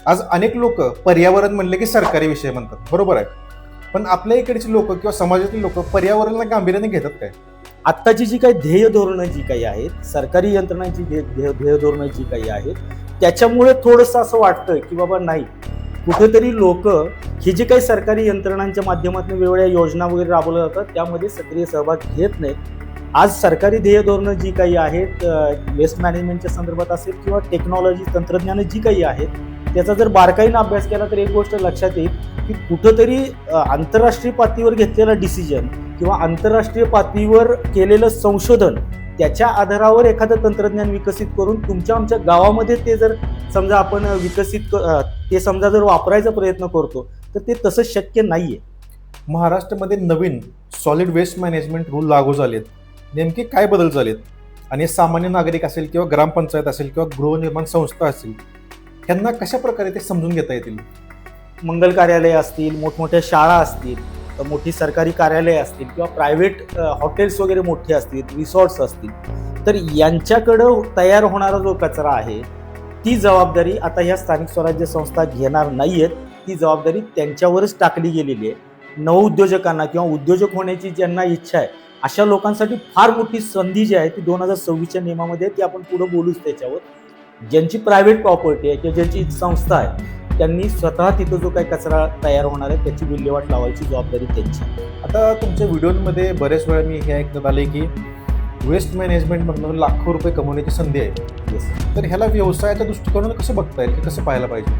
आज अनेक लोक पर्यावरण म्हणले की सरकारी विषय म्हणतात, बरोबर आहे. पण आपल्या इकडची लोक किंवा समाजातील लोक पर्यावरणाला गांभीर्याने घेतात काय? आत्ताची जी काही ध्येय धोरणं जी काही आहेत, सरकारी यंत्रणांची ध्येय धोरणं जी काही आहेत, त्याच्यामुळे थोडंसं असं वाटतं की बाबा नाही, कुठेतरी लोक ही जी काही सरकारी यंत्रणांच्या माध्यमातून वेगवेगळ्या योजना वगैरे राबवल्या जातात त्यामध्ये सक्रिय सहभाग घेत नाहीत. आज सरकारी ध्येय धोरणं जी काही आहेत, वेस्ट मॅनेजमेंटच्या संदर्भात असेल किंवा टेक्नॉलॉजी तंत्रज्ञान जी काही आहेत, त्याचा जर बारकाईनं अभ्यास केला तर एक गोष्ट लक्षात येईल की कुठंतरी आंतरराष्ट्रीय पातळीवर घेतलेला डिसिजन किंवा आंतरराष्ट्रीय पातळीवर केलेलं संशोधन, त्याच्या आधारावर एखादं तंत्रज्ञान विकसित करून तुमच्या आमच्या गावामध्ये ते जर समजा आपण ते समजा जर वापरायचा प्रयत्न करतो तर ते तसं शक्य नाहीये. महाराष्ट्रामध्ये नवीन सॉलिड वेस्ट मॅनेजमेंट रूल लागू झालेत. नेमके काय बदल झालेत आणि सामान्य नागरिक असेल किंवा ग्रामपंचायत असेल किंवा गृहनिर्माण संस्था असेल, त्यांना कशा प्रकारे ते समजून घेता येतील? मंगल कार्यालय असतील, मोठमोठ्या शाळा असतील, मोठी सरकारी कार्यालय असतील किंवा प्रायव्हेट हॉटेल्स वगैरे मोठे असतील, रिसॉर्ट्स असतील, तर यांच्याकडं तयार होणारा जो कचरा आहे ती जबाबदारी आता ह्या स्थानिक स्वराज्य संस्था घेणार नाहीयेत. ती जबाबदारी त्यांच्यावरच टाकली गेलेली आहे. नवउद्योजकांना किंवा उद्योजक होण्याची ज्यांना इच्छा आहे अशा लोकांसाठी फार मोठी संधी जी आहे ती 2026च्या नियमामध्ये ती आपण पुढे बोलूच त्याच्यावर. ज्यांची प्रायव्हेट प्रॉपर्टी आहे किंवा ज्यांची संस्था आहे त्यांनी स्वतः तिथं जो काही कचरा तयार होणार आहे त्याची विल्हेवाट लावायची जबाबदारी त्यांची. आता तुमच्या व्हिडिओमध्ये बरेच वेळा मी हे ऐकण्यात आले की वेस्ट मॅनेजमेंटमधून लाखो रुपये कमवण्याची संधी आहे. तर ह्याला व्यवसायाच्या दृष्टिकोनानं कसं बघता येईल, कसं पाहायला पाहिजे?